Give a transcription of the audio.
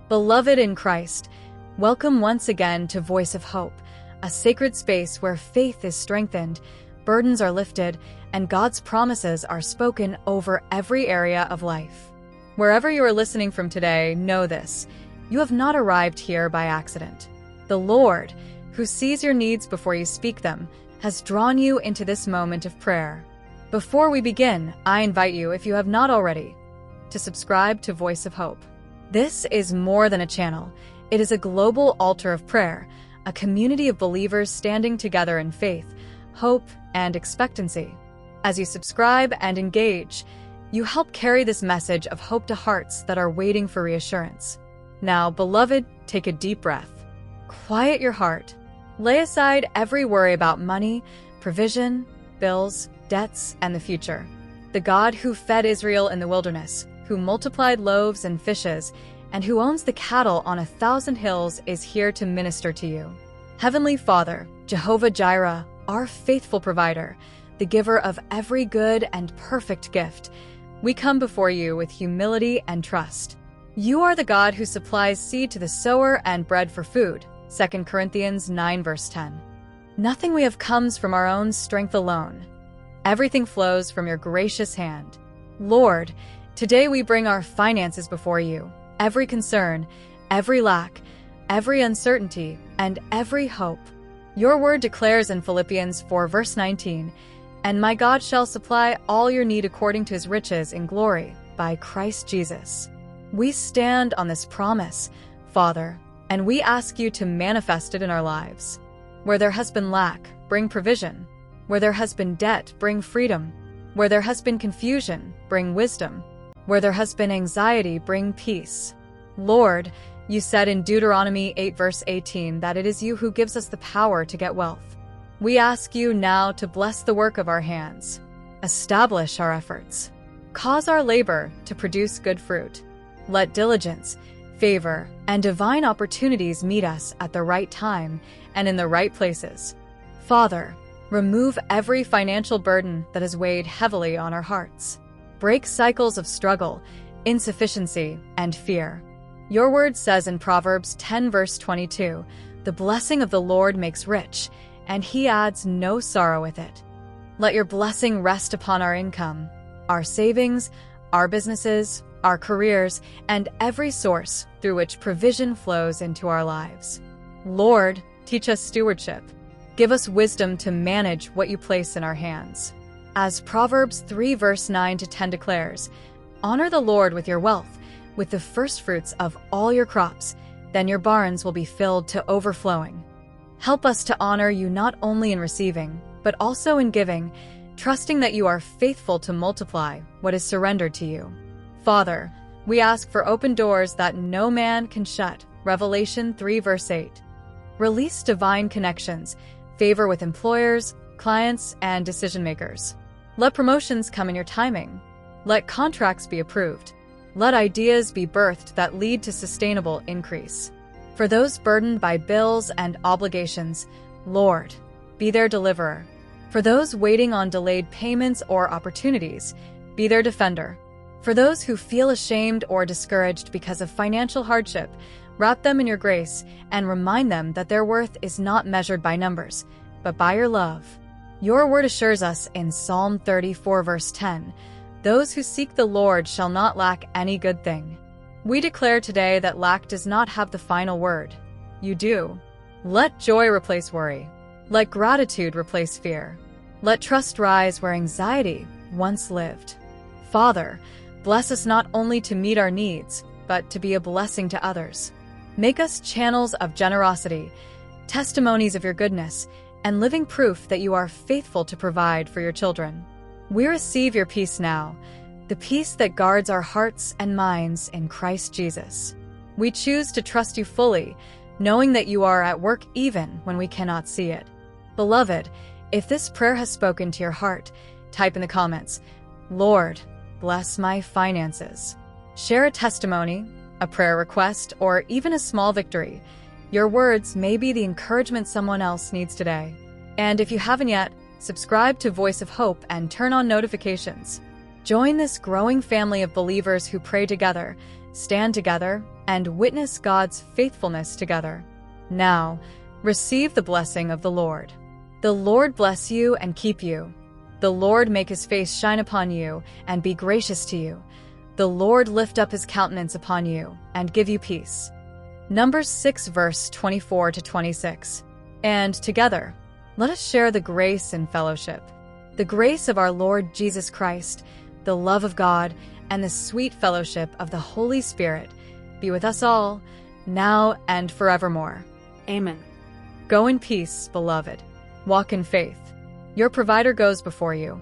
Beloved in Christ, welcome once again to Voice of Hope, a sacred space where faith is strengthened, burdens are lifted, and God's promises are spoken over every area of life. Wherever you are listening from today, know this: you have not arrived here by accident. The Lord, who sees your needs before you speak them, has drawn you into this moment of prayer. Before we begin, I invite you, if you have not already, to subscribe to Voice of Hope. This is more than a channel. It is a global altar of prayer, a community of believers standing together in faith, hope, and expectancy. As you subscribe and engage, you help carry this message of hope to hearts that are waiting for reassurance. Now, beloved, take a deep breath. Quiet your heart. Lay aside every worry about money, provision, bills, debts, and the future. The God who fed Israel in the wilderness, who multiplied loaves and fishes, and who owns the cattle on 1,000 hills is here to minister to you. Heavenly Father, Jehovah Jireh, our faithful provider, the giver of every good and perfect gift, we come before you with humility and trust. You are the God who supplies seed to the sower and bread for food, 2 Corinthians 9 verse 10. Nothing we have comes from our own strength alone. Everything flows from your gracious hand. Lord, today we bring our finances before you, every concern, every lack, every uncertainty, and every hope. Your word declares in Philippians 4 verse 19, "And my God shall supply all your need according to his riches in glory by Christ Jesus." We stand on this promise, Father, and we ask you to manifest it in our lives. Where there has been lack, bring provision. Where there has been debt, bring freedom. Where there has been confusion, bring wisdom. Where there has been anxiety, bring peace. Lord, you said in Deuteronomy 8 verse 18 that it is you who gives us the power to get wealth. We ask you now to bless the work of our hands. Establish our efforts. Cause our labor to produce good fruit. Let diligence, favor, and divine opportunities meet us at the right time and in the right places. Father, remove every financial burden that has weighed heavily on our hearts. Break cycles of struggle, insufficiency, and fear. Your word says in Proverbs 10 verse 22, "The blessing of the Lord makes rich, and he adds no sorrow with it." Let your blessing rest upon our income, our savings, our businesses, our careers, and every source through which provision flows into our lives. Lord, teach us stewardship. Give us wisdom to manage what you place in our hands. As Proverbs 3 verse 9 to 10 declares, "Honor the Lord with your wealth, with the firstfruits of all your crops, then your barns will be filled to overflowing." Help us to honor you not only in receiving, but also in giving, trusting that you are faithful to multiply what is surrendered to you. Father, we ask for open doors that no man can shut, Revelation 3 verse 8. Release divine connections, favor with employers, clients, and decision-makers. Let promotions come in your timing. Let contracts be approved. Let ideas be birthed that lead to sustainable increase. For those burdened by bills and obligations, Lord, be their deliverer. For those waiting on delayed payments or opportunities, be their defender. For those who feel ashamed or discouraged because of financial hardship, wrap them in your grace and remind them that their worth is not measured by numbers, but by your love. Your word assures us in Psalm 34 verse 10, "Those who seek the Lord shall not lack any good thing." We declare today that lack does not have the final word. You do. Let joy replace worry. Let gratitude replace fear. Let trust rise where anxiety once lived. Father, bless us not only to meet our needs, but to be a blessing to others. Make us channels of generosity, testimonies of your goodness, and living proof that you are faithful to provide for your children. We receive your peace now, the peace that guards our hearts and minds in Christ Jesus. We choose to trust you fully, knowing that you are at work even when we cannot see it. Beloved, if this prayer has spoken to your heart, type in the comments, "Lord, bless my finances." Share a testimony, a prayer request, or even a small victory. Your words may be the encouragement someone else needs today. And if you haven't yet, subscribe to Voice of Hope and turn on notifications. Join this growing family of believers who pray together, stand together, and witness God's faithfulness together. Now, receive the blessing of the Lord. The Lord bless you and keep you. The Lord make his face shine upon you and be gracious to you. The Lord lift up his countenance upon you and give you peace. Numbers 6 verse 24 to 26. And together, let us share the grace and fellowship. The grace of our Lord Jesus Christ, the love of God, and the sweet fellowship of the Holy Spirit be with us all, now and forevermore. Amen. Go in peace, beloved. Walk in faith. Your provider goes before you.